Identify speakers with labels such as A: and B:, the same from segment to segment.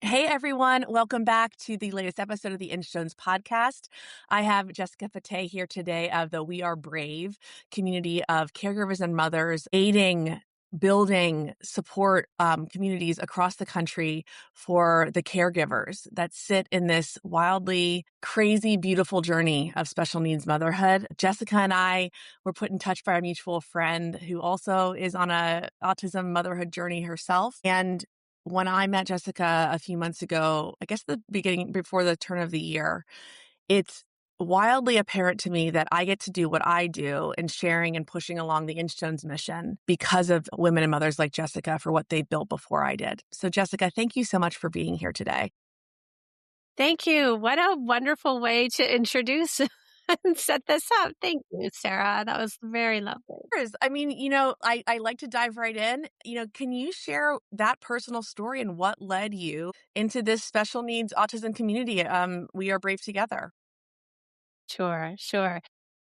A: Hey everyone, welcome back to the latest episode of the Instones podcast. I have Jessica Patay here today of the We Are Brave community of caregivers and mothers aiding, building support communities across the country for the caregivers that sit in this wildly crazy, beautiful journey of special needs motherhood. Jessica and I were put in touch by a mutual friend who also is on a autism motherhood journey herself. And when I met Jessica a few months ago, I guess the beginning before the turn of the year, it's wildly apparent to me that I get to do what I do in sharing and pushing along the Instones mission because of women and mothers like Jessica for what they built before I did. So Jessica, thank you so much for being here today.
B: Thank you. What a wonderful way to introduce and set this up. Thank you, Sarah. That was very lovely.
A: I mean, I like to dive right in. Can you share that personal story and what led you into this special needs autism community? We Are Brave Together.
B: Sure.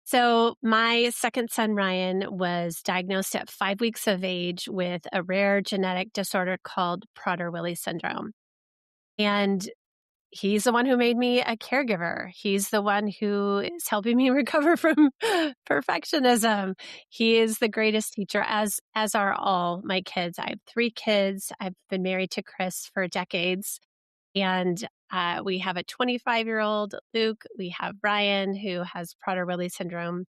B: So my second son, Ryan, was diagnosed at 5 weeks of age with a rare genetic disorder called Prader-Willi syndrome. And he's the one who made me a caregiver. He's the one who is helping me recover from perfectionism. He is the greatest teacher, as are all my kids. I have 3 kids. I've been married to Chris for decades. And we have a 25-year-old Luke. We have Ryan, who has Prader-Willi syndrome,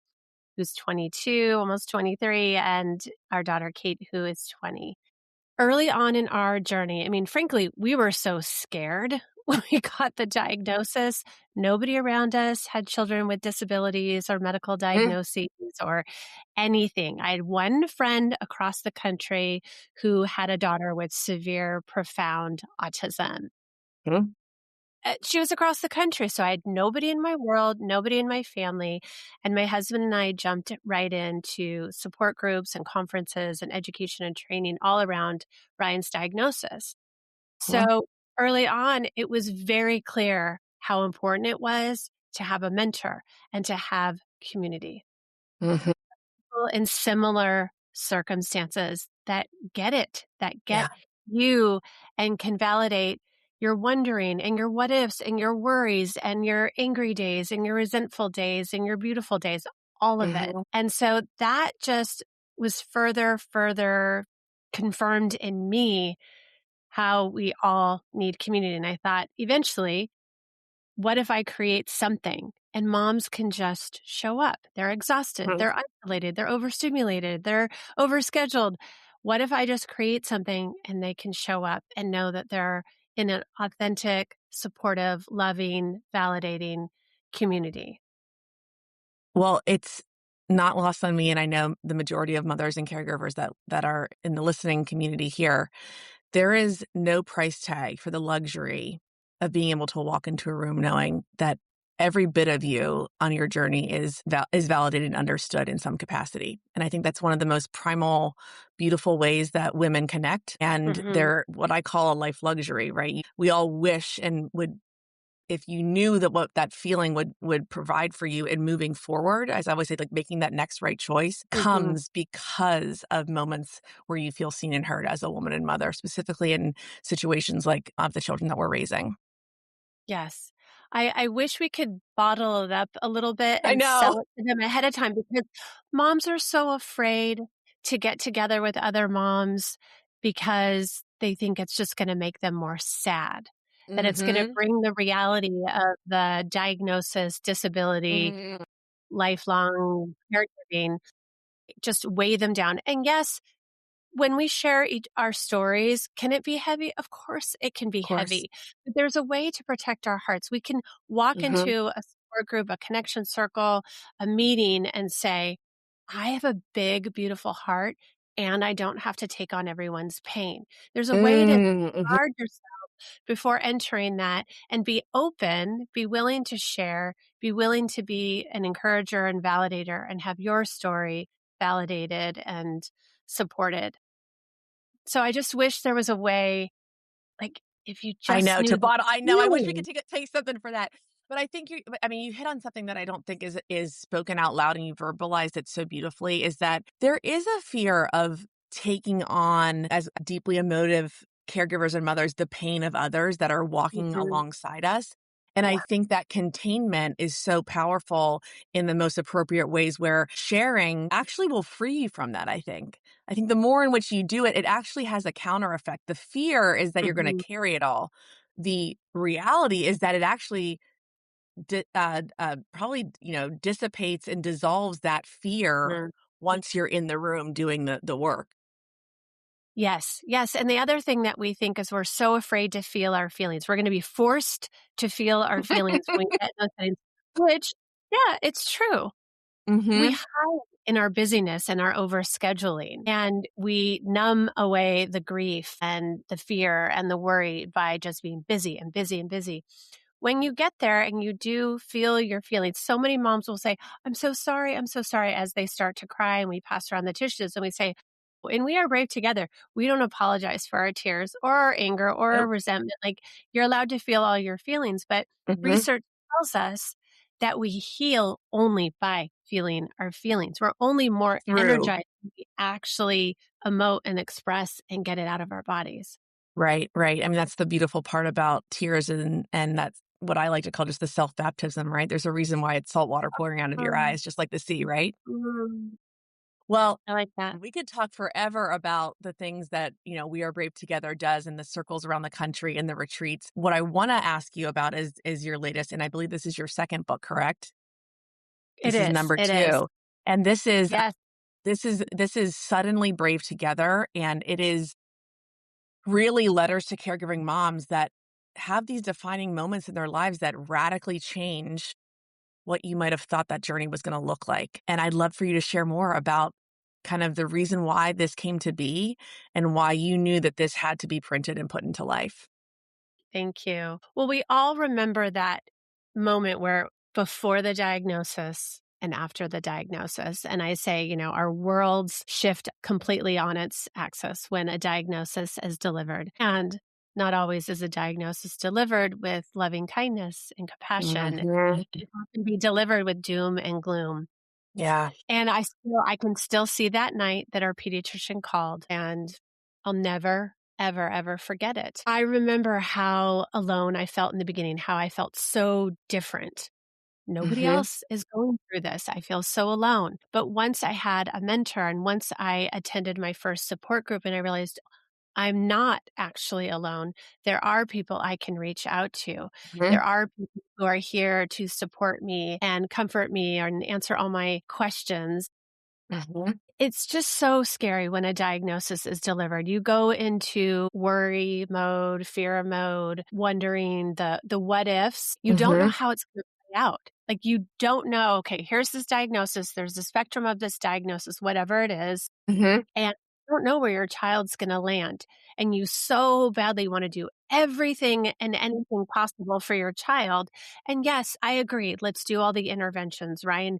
B: who's 22, almost 23, and our daughter Kate, who is 20. Early on in our journey, I mean, frankly, we were so scared when we got the diagnosis. Nobody around us had children with disabilities or medical diagnoses or anything. I had one friend across the country who had a daughter with severe, profound autism.
A: Mm-hmm.
B: She was across the country, so I had nobody in my world, nobody in my family, and my husband and I jumped right into support groups and conferences and education and training all around Ryan's diagnosis. So early on, it was very clear how important it was to have a mentor and to have community.
A: Mm-hmm.
B: People in similar circumstances that get it, that
A: Yeah.
B: get you and can validate your wondering and your what ifs and your worries and your angry days and your resentful days and your beautiful days, all of it.
A: Mm-hmm.
B: And so that just was further confirmed in me how we all need community. And I thought eventually, what if I create something and moms can just show up? They're exhausted, they're isolated, they're overstimulated, they're overscheduled. What if I just create something and they can show up and know that they're in an authentic, supportive, loving, validating community?
A: Well, it's not lost on me, and I know the majority of mothers and caregivers that are in the listening community here. There is no price tag for the luxury of being able to walk into a room knowing that every bit of you on your journey is validated and understood in some capacity. And I think that's one of the most primal, beautiful ways that women connect. And they're what I call a life luxury, right? We all wish and would, if you knew that what that feeling would provide for you in moving forward, as I always say, like making that next right choice comes because of moments where you feel seen and heard as a woman and mother, specifically in situations like of the children that we're raising.
B: Yes. I wish we could bottle it up a little bit
A: I
B: and sell
A: know.
B: it to them ahead of time, because moms are so afraid to get together with other moms because they think it's just going to make them more sad, that it's going to
A: Mm-hmm.
B: bring the reality of the diagnosis, disability,
A: Mm-hmm.
B: lifelong caregiving, just weigh them down. And yes, when we share our stories, can it be heavy? Of course, it can be
A: Of course.
B: heavy. But there's a way to protect our hearts. We can walk
A: Mm-hmm.
B: into a support group, a connection circle, a meeting, and say, I have a big, beautiful heart, and I don't have to take on everyone's pain. There's a way to
A: Mm-hmm.
B: guard yourself before entering that and be open, be willing to share, be willing to be an encourager and validator and have your story validated and supported. So I just wish there was a way, like, if you
A: I
B: just
A: know
B: knew
A: to
B: the
A: bottom. I know. I wish we could
B: feeling.
A: take something for that. But I think you hit on something that I don't think is spoken out loud, and you verbalized it so beautifully, is that there is a fear of taking on as deeply emotive caregivers and mothers the pain of others that are walking
B: Mhm.
A: alongside us. And I
B: Yeah.
A: think that containment is so powerful in the most appropriate ways where sharing actually will free you from that, I think. I think the more in which you do it, it actually has a counter effect. The fear is that you're going to
B: Mhm.
A: carry it all. The reality is that it actually probably, dissipates and dissolves that fear
B: Mm.
A: once you're in the room doing the work.
B: Yes, yes, and the other thing that we think is we're so afraid to feel our feelings. We're gonna be forced to feel our feelings when we get those things, which yeah, it's true. We
A: Mhm.
B: hide in our busyness and our overscheduling, and we numb away the grief and the fear and the worry by just being busy and busy and busy. When you get there and you do feel your feelings, so many moms will say, I'm so sorry, as they start to cry and we pass around the tissues and we say, and we are brave together. We don't apologize for our tears or our anger or our
A: Nope.
B: resentment. Like you're allowed to feel all your feelings, but
A: Mhm.
B: research tells us that we heal only by feeling our feelings. We're only more
A: Through.
B: energized when we actually emote and express and get it out of our bodies.
A: Right, right. I mean, that's the beautiful part about tears and that's what I like to call just the self-baptism, right? There's a reason why it's salt water pouring out of your
B: Um,
A: eyes, just like the sea, right?
B: mm,
A: Well,
B: I like that.
A: we could talk forever about the things that, We Are Brave Together does in the circles around the country and the retreats. What I want to ask you about is your latest, and I believe this is your second book, correct?
B: It
A: This is
B: is.
A: number
B: It is.
A: 2. And
B: Yes.
A: this is Suddenly Brave Together, and it is really letters to caregiving moms that have these defining moments in their lives that radically change what you might have thought that journey was going to look like. And I'd love for you to share more about kind of the reason why this came to be and why you knew that this had to be printed and put into life.
B: Thank you. Well, we all remember that moment where before the diagnosis and after the diagnosis. And I say, our worlds shift completely on its axis when a diagnosis is delivered. And not always is a diagnosis delivered with loving kindness and compassion.
A: Mhm.
B: It can be delivered with doom and gloom.
A: Yeah.
B: And I can still see that night that our pediatrician called, and I'll never, ever, ever forget it. I remember how alone I felt in the beginning, how I felt so different. Nobody
A: Mhm.
B: else is going through this. I feel so alone. But once I had a mentor and once I attended my first support group and I realized I'm not actually alone. There are people I can reach out to.
A: Mhm.
B: There are people who are here to support me and comfort me and answer all my questions.
A: Mhm.
B: It's just so scary when a diagnosis is delivered. You go into worry mode, fear mode, wondering the what ifs. You don't know
A: Mhm.
B: how it's going to play out. Like you don't know, okay, here's this diagnosis. There's a spectrum of this diagnosis, whatever it is.
A: Mhm.
B: And you don't know where your child's gonna land, and you so badly wanna do everything and anything possible for your child, and yes, I agree, let's do all the interventions. Ryan,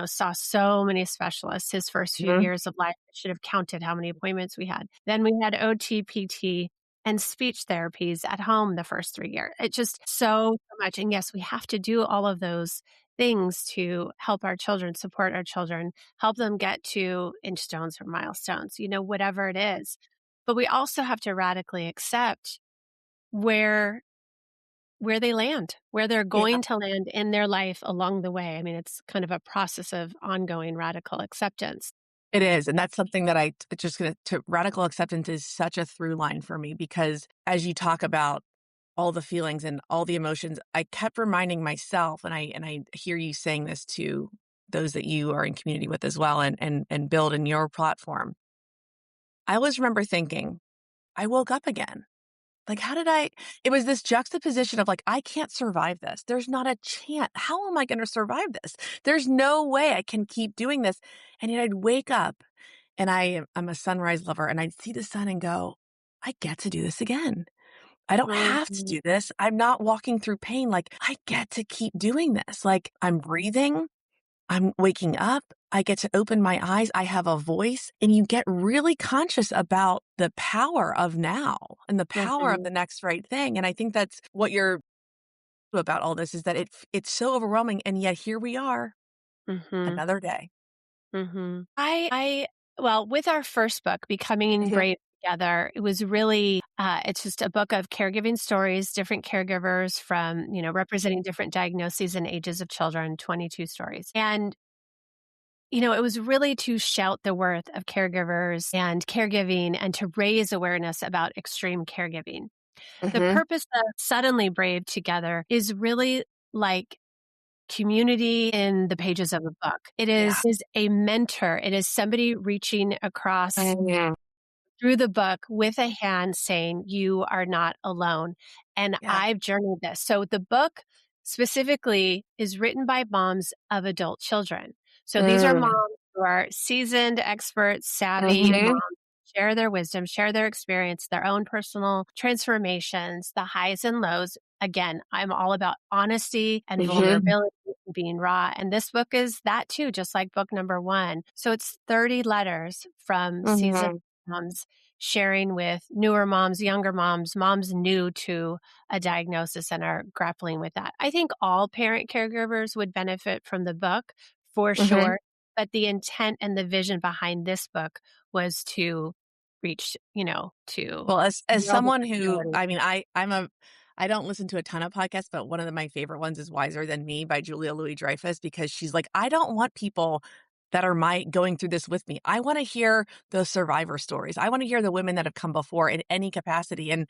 B: saw so many specialists his first few
A: Mhm.
B: years of life. I should have counted how many appointments we had. Then we had OT, PT, and speech therapies at home the first 3 years. It just so much, and yes, we have to do all of those things to help our children, support our children, help them get to inch stones or milestones, whatever it is. But we also have to radically accept where where they land, where they're
A: Yeah.
B: going to land in their life along the way. I mean, it's kind of a process of ongoing radical acceptance.
A: It is, and that's something that just gonna to radical acceptance is such a through line for me because as you talk about all the feelings and all the emotions, I kept reminding myself, and I hear you saying this to those that you are in community with as well and build in your platform. I always remember thinking, I woke up again. Like, how did I it was this juxtaposition of like, I can't survive this. There's not a chance. How am I going to survive this? There's no way I can keep doing this. And yet I'd wake up and I'm a sunrise lover and I'd see the sun and go, I get to do this again. I don't have to
B: Mhm,
A: do this. I'm not walking through pain. Like, I get to keep doing this. Like, I'm breathing. I'm waking up. I get to open my eyes. I have a voice and you get really conscious about the power of now and the power of
B: mhm,
A: the next right thing. And I think that's what you're about all this is that it's so overwhelming. And yet here we are
B: mhm,
A: another day.
B: mhm. Well, with our first book, Becoming
A: Mhm.
B: Brave together. It was really, it's just a book of caregiving stories, different caregivers from, representing different diagnoses and ages of children, 22 stories. And it was really to shout the worth of caregivers and caregiving and to raise awareness about extreme caregiving. The
A: Mm-hmm.
B: purpose of Suddenly Brave Together is really like community in the pages of a book. It
A: Yeah.
B: is a mentor. It is somebody reaching across
A: Yeah.
B: through the book with a hand saying, "You are not alone." And
A: Yeah.
B: I've journeyed this. So the book specifically is written by moms of adult children. So these are
A: Mm.
B: moms who are seasoned, experts, savvy
A: Mm-hmm.
B: moms, share their wisdom, share their experience, their own personal transformations, the highs and lows. Again, I'm all about honesty and
A: Mm-hmm.
B: vulnerability and being raw. And this book is that too, just like book number 1. So it's 30 letters from seasoned
A: Mm-hmm.
B: moms sharing with newer moms, younger moms, moms new to a diagnosis and are grappling with that. I think all parent caregivers would benefit from the book for
A: Mm-hmm.
B: sure. But the intent and the vision behind this book was to reach, to
A: Well, as
B: know the
A: someone who,
B: disability.
A: I mean, I don't listen to a ton of podcasts, but one of my favorite ones is Wiser Than Me by Julia Louis-Dreyfus, because she's like, I don't want people that are going through this with me. I want to hear the survivor stories. I want to hear the women that have come before in any capacity. And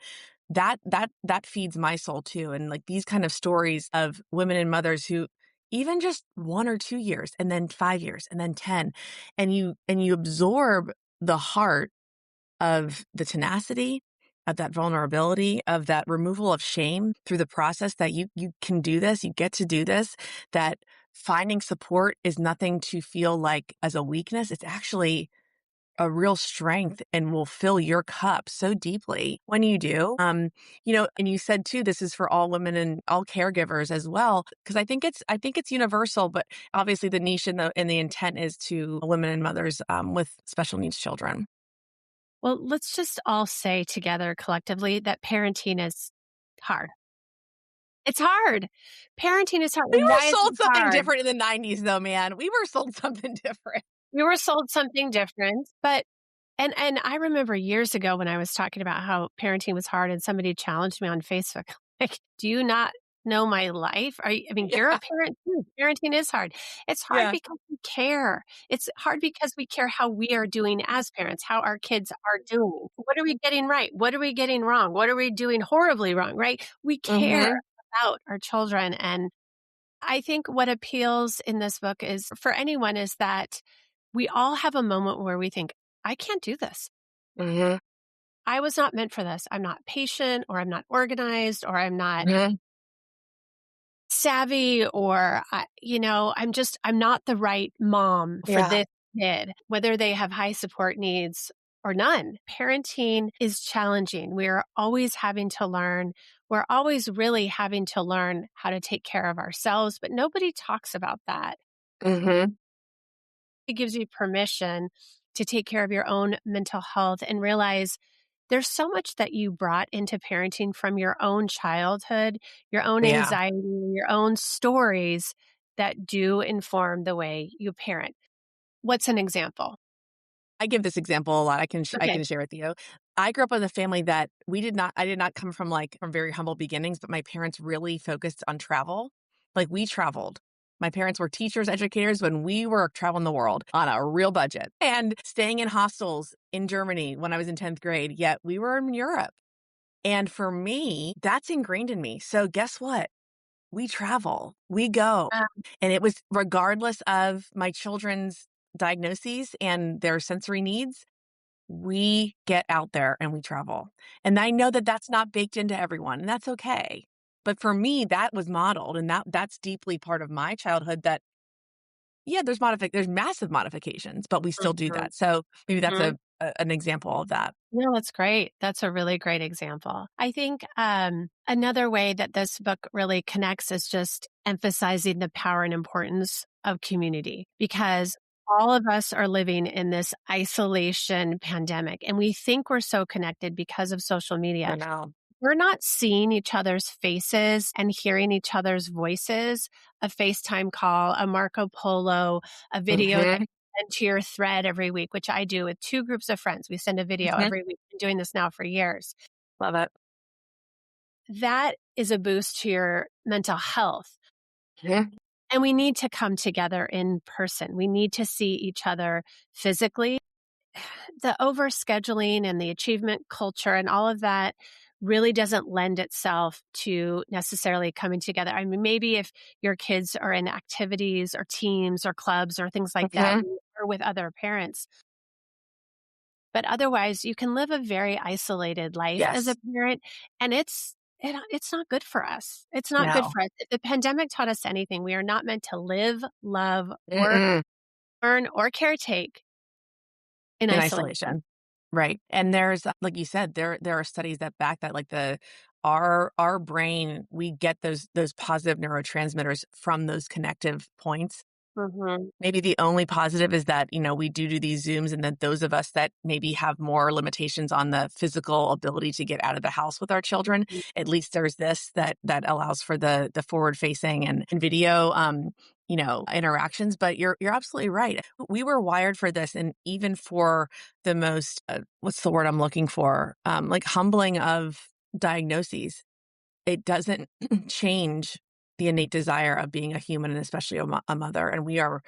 A: that feeds my soul too. And like these kind of stories of women and mothers who even just 1 or 2 years and then 5 years and then 10, and you absorb the heart of the tenacity, of that vulnerability, of that removal of shame through the process, that you can do this, you get to do this, that finding support is nothing to feel like as a weakness. It's actually a real strength and will fill your cup so deeply when you do. And you said too, this is for all women and all caregivers as well, because I think it's universal, but obviously the niche and the intent is to women and mothers with special needs children.
B: Well, let's just all say together collectively that parenting is hard. It's hard. Parenting is hard.
A: We
B: And
A: were
B: why is it
A: sold something
B: hard?
A: different in the '90s though, man. We were sold something different.
B: We were sold something different, but and I remember years ago when I was talking about how parenting was hard and somebody challenged me on Facebook, like, "Do you not know my life? I mean, you're a
A: Yeah.
B: parent too. Parenting is hard." It's hard
A: Yeah.
B: because we care. It's hard because we care how we are doing as parents, how our kids are doing. What are we getting right? What are we getting wrong? What are we doing horribly wrong, right? We care
A: Mhm.
B: about our children, and I think what appeals in this book is for anyone is that we all have a moment where we think, I can't do this.
A: Mhm.
B: I was not meant for this. I'm not patient or I'm not organized or I'm not
A: Mhm.
B: savvy or, I'm not the right mom for
A: Yeah.
B: this kid, whether they have high support needs or none. Parenting is challenging. We're always having to learn. We're always really having to learn how to take care of ourselves, but nobody talks about that.
A: Mhm.
B: It gives you permission to take care of your own mental health and realize there's so much that you brought into parenting from your own childhood, your own
A: Yeah.
B: anxiety, your own stories that do inform the way you parent. What's an example?
A: I give this example a lot. I
B: Okay.
A: can share with you. I grew up in a family that I did not come from from very humble beginnings, but my parents really focused on travel. Like we traveled. My parents were teachers, educators when we were traveling the world on a real budget and staying in hostels in Germany when I was in 10th grade. Yet we were in Europe. And for me, that's ingrained in me. So guess what? We travel, we go. And it was regardless of my children's diagnoses and their sensory needs, we get out there and we travel. And I know that that's not baked into everyone, and that's okay. But for me, that was modeled, and that's deeply part of my childhood. That yeah, there's massive modifications, but we still do
B: Mhm.
A: that. So maybe that's
B: Mhm.
A: an example of that.
B: No, that's great. That's a really great example. I think another way that this book really connects is just emphasizing the power and importance of community because all of us are living in this isolation pandemic and we think we're so connected because of social media.
A: I know.
B: We're not seeing each other's faces and hearing each other's voices. A FaceTime call, a Marco Polo, a video
A: Mhm.
B: send to your thread every week, which I do with 2 groups of friends. We send a video
A: Mhm.
B: every week. Been doing this now for years.
A: Love it.
B: That is a boost to your mental health.
A: Mhm.
B: And we need to come together in person. We need to see each other physically. The overscheduling and the achievement culture and all of that really doesn't lend itself to necessarily coming together. I mean, maybe if your kids are in activities or teams or clubs or things like that,
A: Mhm.
B: or with other parents. But otherwise, you can live a very isolated life as a
A: Yes.
B: parent, and it's not good for us. It's not good
A: No.
B: for us. If the pandemic taught us anything, we are not meant to live, love, work,
A: Mm-mm.
B: earn, or caretake in
A: In
B: isolation.
A: isolation. Right. And there's, like you said, there are studies that back that, like, our brain, we get those positive neurotransmitters from those connective points.
B: Mhm.
A: Maybe the only positive is that, we do these Zooms, and that those of us that maybe have more limitations on the physical ability to get out of the house with our children, at least there's this that allows for the forward facing and video, interactions. But you're absolutely right. We were wired for this, and even for the most, what's the word I'm looking for? Like, humbling of diagnoses, it doesn't change the innate desire of being a human, and especially a mother. And we are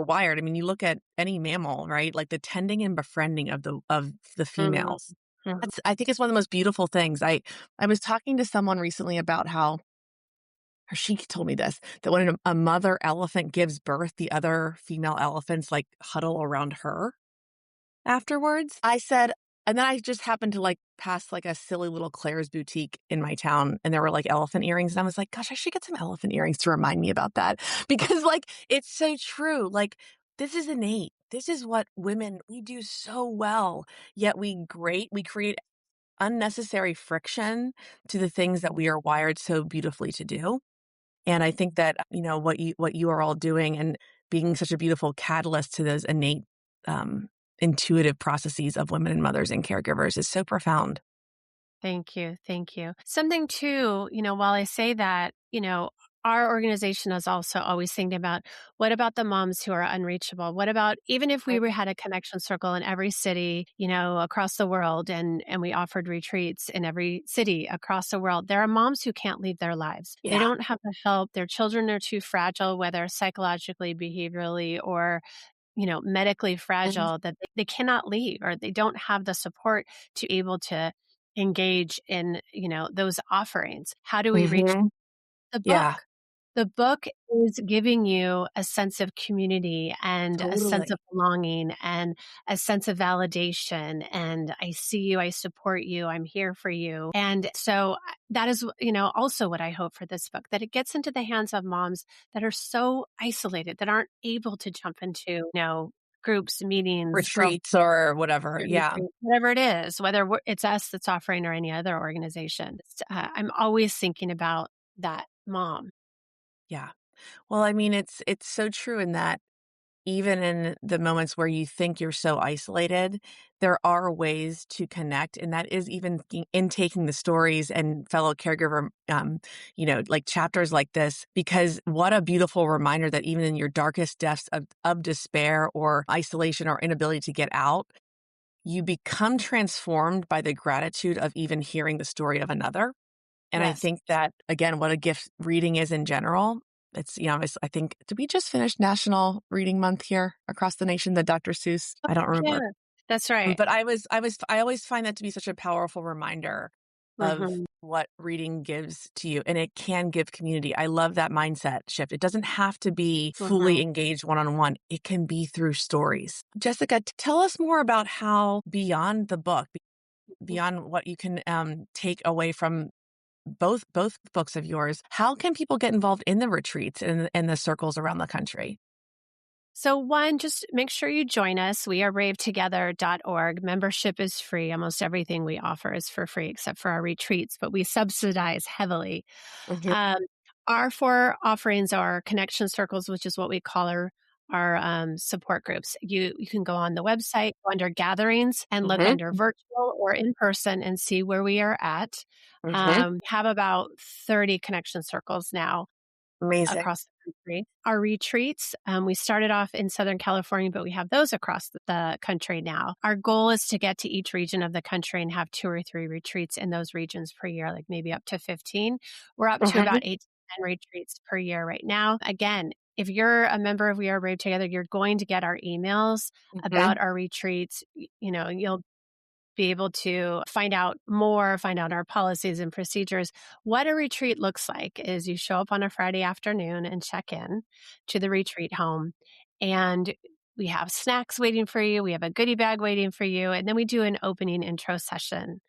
A: wired. I mean, you look at any mammal, right? Like, the tending and befriending of the
B: Mhm.
A: females.
B: Mhm.
A: I think it's one of the most beautiful things. I was talking to someone recently about how, or she told me this, that when a mother elephant gives birth, the other female elephants, like, huddle around her afterwards. I said, and then I just happened to, like, pass, like, a silly little Claire's boutique in my town, and there were, like, elephant earrings, and I was like, "Gosh, I should get some elephant earrings to remind me about that." Because, like, it's so true. Like, this is innate. This is what women, we do so well, yet we create unnecessary friction to the things that we are wired so beautifully to do. And I think that, what you are all doing, and being such a beautiful catalyst to those innate, intuitive processes of women and mothers and caregivers, is so profound.
B: Thank you. Thank you. Something too, while I say that, our organization is also always thinking about what about the moms who are unreachable? What about even if we
A: Right.
B: had a connection circle in every city, across the world and we offered retreats in every city across the world, there are moms who can't leave their lives. They
A: Yeah.
B: don't have the help. Their children are too fragile, whether psychologically, behaviorally, or medically
A: Mhm.
B: fragile that they cannot leave or they don't have the support to able to engage in, those offerings. How do we reach
A: Mhm.
B: the
A: Yeah,
B: book? The book is giving you a sense of community and a sense of
A: totally.
B: belonging and a sense of validation. And I see you, I support you, I'm here for you. And so that is, also what I hope for this book, that it gets into the hands of moms that are so isolated, that aren't able to jump into, groups, meetings, girl
A: Retreats or whatever. Yeah.
B: retreat, whatever it is, whether it's us that's offering or any other organization. I'm always thinking about that mom.
A: Yeah. Well, I mean, it's so true in that, even in the moments where you think you're so isolated, there are ways to connect. And that is even in taking the stories and fellow caregiver, like, chapters like this, because what a beautiful reminder that even in your darkest depths of despair or isolation or inability to get out, you become transformed by the gratitude of even hearing the story of another. And I
B: Yes.
A: think that, again, what a gift reading is in general. It's, I think, did we just finish National Reading Month here across the nation? The Dr. Seuss, I don't
B: Yeah,
A: remember.
B: that's right.
A: But I always find that to be such a powerful reminder of
B: Mhm,
A: what reading gives to you. And it can give community. I love that mindset shift. It doesn't have to be fully
B: mhm.
A: engaged one on one, it can be through stories. Jessica, tell us more about how, beyond the book, beyond what you can, take away from both books of yours, how can people get involved in the retreats and the circles around the country?
B: So one, just make sure you join us. We are bravetogether.org. Membership is free. Almost everything we offer is for free except for our retreats, but we subsidize heavily.
A: Mhm,
B: Um, our 4 offerings are connection circles, which is what we call our support groups. You can go on the website, go under gatherings and look
A: mhm,
B: under virtual or in person and see where we are at.
A: mhm.
B: Have about 30 connection circles now.
A: Amazing.
B: across the country. Our retreats, we started off in Southern California, but we have those across the country now. Our goal is to get to each region of the country and have 2 or 3 retreats in those regions per year, like maybe up to 15. We're up to
A: Mhm,
B: about 8 to 10 retreats per year right now. Again, if you're a member of We Are Brave Together, you're going to get our emails
A: mhm,
B: about our retreats. You'll be able to find out more, find out our policies and procedures. What a retreat looks like is you show up on a Friday afternoon and check in to the retreat home, and we have snacks waiting for you. We have a goodie bag waiting for you. And then we do an opening intro session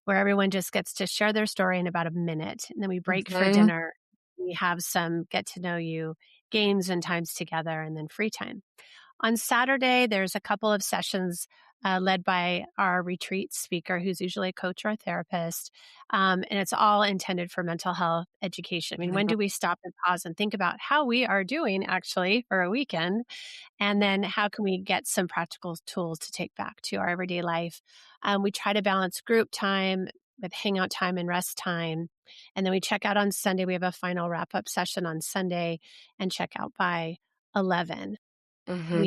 B: where everyone just gets to share their story in about a minute. And then we break for
A: mhm,
B: dinner. We have some get to know you games and times together, and then free time. On Saturday, there's a couple of sessions led by our retreat speaker, who's usually a coach or a therapist. And it's all intended for mental health education. I mean, when
A: mhm.
B: do we stop and pause and think about how we are doing actually for a weekend? And then how can we get some practical tools to take back to our everyday life? We try to balance group time with hangout time and rest time. And then we check out on Sunday. We have a final wrap up session on Sunday and check out by 11.
A: Mhm.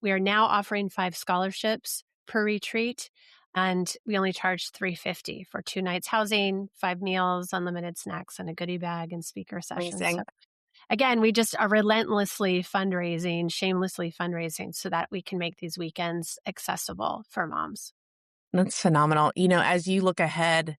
B: We are now offering 5 scholarships per retreat, and we only charge $350 for 2 nights housing, 5 meals, unlimited snacks, and a goodie bag and speaker sessions. So
A: Amazing.
B: again, we just are relentlessly fundraising, shamelessly fundraising so that we can make these weekends accessible for moms.
A: That's phenomenal. As you look ahead,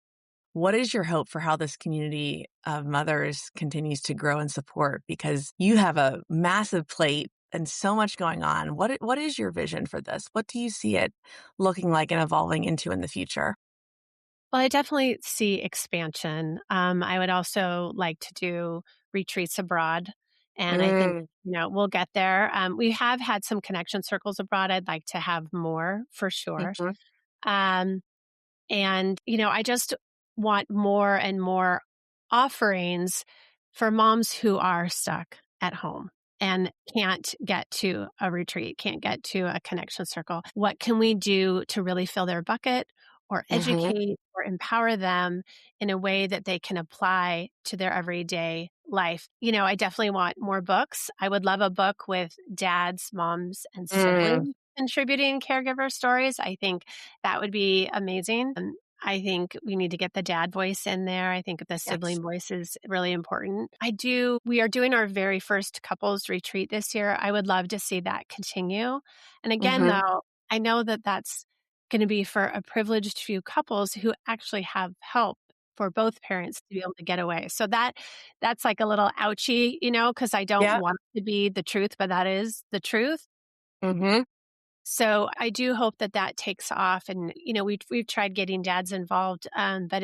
A: what is your hope for how this community of mothers continues to grow and support? Because you have a massive plate and so much going on. What is your vision for this? What do you see it looking like and evolving into in the future?
B: Well, I definitely see expansion. I would also like to do retreats abroad. And I think,
A: Mm,
B: we'll get there. We have had some connection circles abroad. I'd like to have more for sure.
A: mhm,
B: Um, and, I just want more and more offerings for moms who are stuck at home and can't get to a retreat, can't get to a connection circle. What can we do to really fill their bucket or
A: mhm,
B: educate or empower them in a way that they can apply to their everyday life? I definitely want more books. I would love a book with dads, moms, and
A: mm,
B: siblings contributing caregiver stories. I think that would be amazing. I think we need to get the dad voice in there. I think the
A: yes.
B: sibling voice is really important. We are doing our very first couples retreat this year. I would love to see that continue. And again,
A: Mhm,
B: though, I know that that's going to be for a privileged few couples who actually have help for both parents to be able to get away. So that's like a little ouchy, because I don't
A: yeah.
B: want it to be the truth, but that is the truth.
A: Mhm.
B: So I do hope that that takes off, and we've tried getting dads involved, but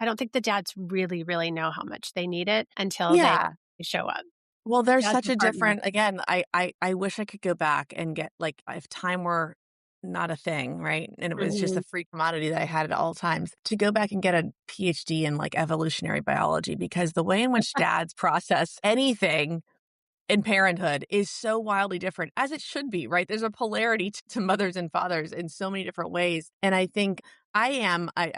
B: I don't think the dads really know how much they need it until they
A: Yeah.
B: show up.
A: Well, there's
B: As
A: such
B: a
A: a
B: partner.
A: different again, I wish I could go back and get like if time were not a thing, right? And it was just a
B: Mhm.
A: free commodity that I had at all times to go back and get a PhD in like evolutionary biology because the way in which dads process anything in parenthood is so wildly different, as it should be, right? There's a polarity to mothers and fathers in so many different ways. And I think I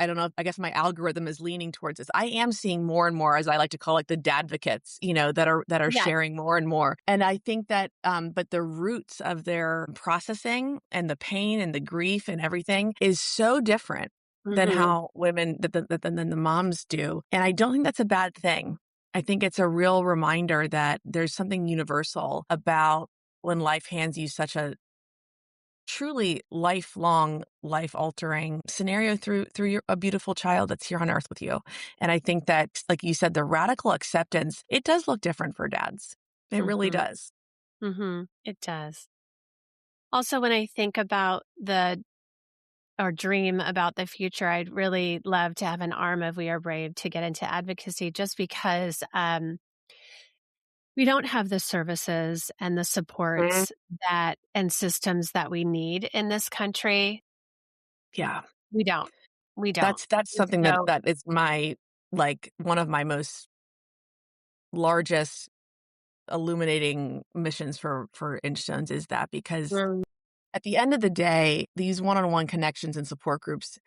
A: don't know, I guess my algorithm is leaning towards this. I am seeing more and more, as I like to call it, the dadvocates, that are
B: Yes.
A: sharing more and more. And I think that, but the roots of their processing and the pain and the grief and everything is so different than
B: Mhm.
A: how women, than the moms do. And I don't think that's a bad thing. I think it's a real reminder that there's something universal about when life hands you such a truly lifelong, life-altering scenario through a beautiful child that's here on earth with you. And I think that, like you said, the radical acceptance, it does look different for dads. It really
B: Mhm.
A: does.
B: Mhm. It does. Also, when I think about the or dream about the future, I'd really love to have an arm of We Are Brave to get into advocacy just because, we don't have the services and the
A: Mhm.
B: supports that and systems that we need in this country.
A: Yeah.
B: We don't. We don't.
A: That's
B: And
A: something that
B: so
A: that is my like one of my most largest illuminating missions for Inchstones is that because
B: mm,
A: at the end of the day, these one-on-one connections and support groups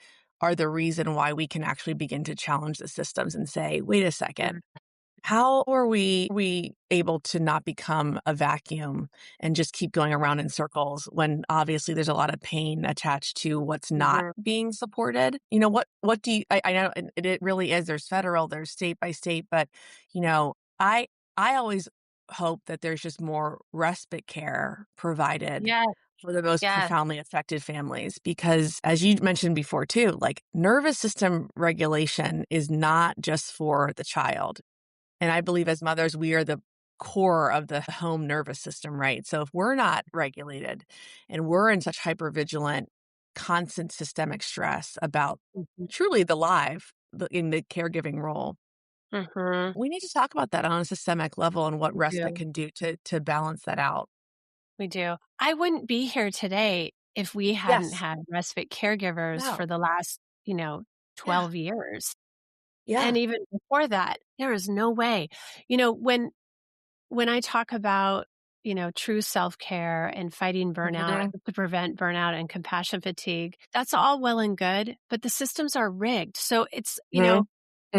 A: are the reason why we can actually begin to challenge the systems and say, wait a second, How are we able to not become a vacuum and just keep going around in circles when obviously there's a lot of pain attached to what's not
B: Mhm.
A: being supported? What do you, I know it really is, there's federal, there's state by state, but you know, I always hope that there's just more respite care provided
B: Yes,
A: for the most
B: yes.
A: profoundly affected families, because as you mentioned before too, like nervous system regulation is not just for the child. And I believe as mothers, we are the core of the home nervous system, right? So if we're not regulated and we're in such hypervigilant, constant systemic stress about
B: Mhm,
A: truly in the caregiving role,
B: mhm.
A: we need to talk about that on a systemic level and what
B: We
A: respite
B: do,
A: can do to balance that out.
B: we do. I wouldn't be here today if we hadn't
A: Yes.
B: had respite caregivers
A: No.
B: for the last,
A: Yeah.
B: 12 years. And
A: Yeah.
B: even before that, there is no way. You know, when I talk about, true self-care and fighting burnout
A: Hmm.
B: to prevent burnout and compassion fatigue, that's all well and good, but the systems are rigged. So it's,
A: Hmm.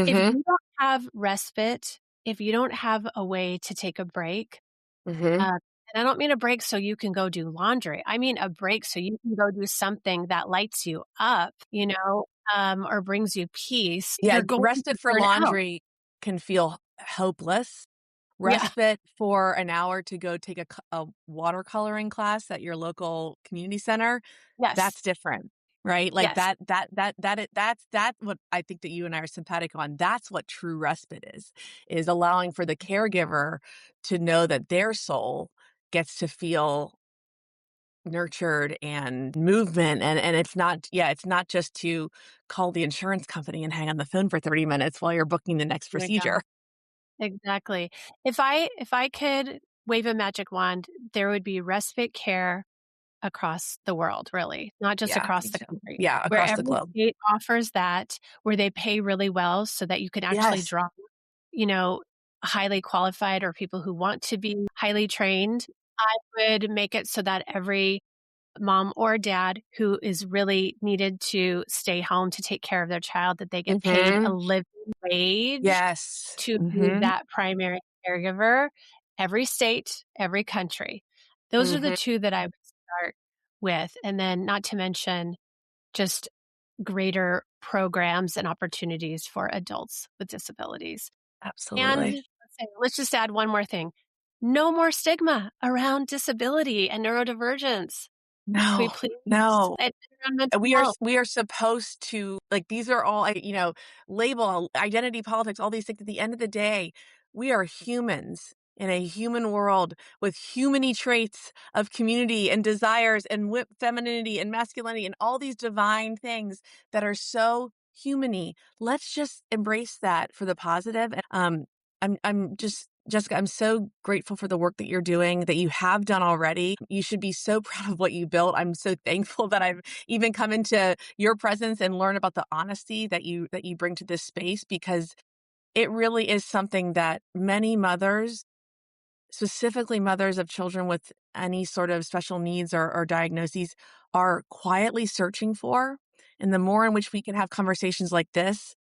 B: if
A: Hmm.
B: you don't have respite, if you don't have a way to take a break,
A: Hmm.
B: uh, and I don't mean a break so you can go do laundry. I mean a break so you can go do something that lights you up, or brings you peace.
A: Yeah.
B: You're going to
A: Respite for
B: burn out.
A: laundry can feel hopeless.
B: Yeah.
A: Respite for an hour to go take a watercoloring class at your local community center,
B: Yes.
A: that's different, right? Like
B: Yes.
A: that's what I think that you and I are sympathetic on. That's what true respite is allowing for the caregiver to know that their soul gets to feel nurtured and movement, and it's not just to call the insurance company and hang on the phone for 30 minutes while you're booking the next
B: There you go.
A: procedure.
B: Exactly. If I could wave a magic wand, there would be respite care across the world, really, not just
A: Yeah,
B: across
A: me
B: the
A: too.
B: country.
A: Yeah,
B: Where
A: across the
B: every
A: globe.
B: state offers that, where they pay really well so that you can actually
A: Yes.
B: draw, you know, highly qualified or people who want to be highly trained. I would make it so that every mom or dad who is really needed to stay home to take care of their child, that they get paid a
A: Mhm.
B: living wage
A: Yes.
B: to be
A: Mhm.
B: that primary caregiver, every state, every country. Those are the
A: Mhm.
B: 2 that I would start with, and then not to mention just greater programs and opportunities for adults with disabilities. And
A: Absolutely.
B: let's just add one more thing. No more stigma around disability and neurodivergence. Can we
A: No,
B: please?
A: no.
B: And around mental
A: We are
B: health.
A: we are supposed to, like, these are all, label, identity politics, all these things. At the end of the day, we are humans in a human world with humany traits of community and desires and femininity and masculinity and all these divine things that are so humany. Let's just embrace that for the positive. I'm just Jessica, I'm so grateful for the work that you're doing, that you have done already. You should be so proud of what you built. I'm so thankful that I've even come into your presence and learn about the honesty that you bring to this space, because it really is something that many mothers, specifically mothers of children with any sort of special needs or diagnoses, are quietly searching for. And the more in which we can have conversations like this,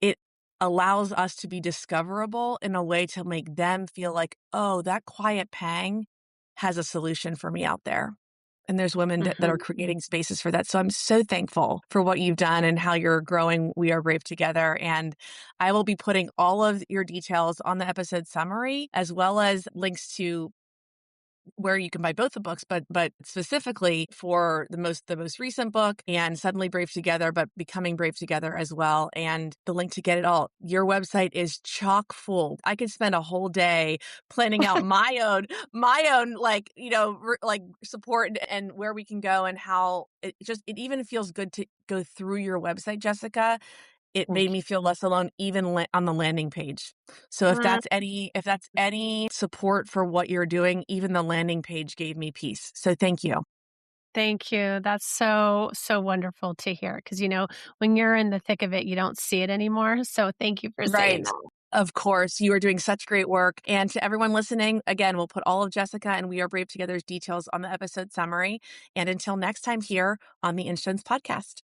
A: it allows us to be discoverable in a way to make them feel like, "Oh, that quiet pang has a solution for me out there." And there's women that are
B: Mhm.
A: creating spaces for that. So I'm so thankful for what you've done and how you're growing We Are Brave together. And I will be putting all of your details on the episode summary, as well as links to where you can buy both the books, but specifically for the most recent book and Suddenly Brave Together, but Becoming Brave Together as well, and the link to get it all. Your website is chock full. I could spend a whole day planning out my own like support and where we can go, and how it even feels good to go through your website, Jessica. It made
B: Thank
A: me feel less alone even on the landing page. So if
B: you.
A: that's any support for what you're doing, even the landing page gave me peace. So thank you.
B: Thank you. That's so, so wonderful to hear because, when you're in the thick of it, you don't see it anymore. So thank you for saying
A: Right.
B: that.
A: Of course, you are doing such great work. And to everyone listening, again, we'll put all of Jessica and We Are Brave Together's details on the episode summary. And until next time here on the Insurance Podcast.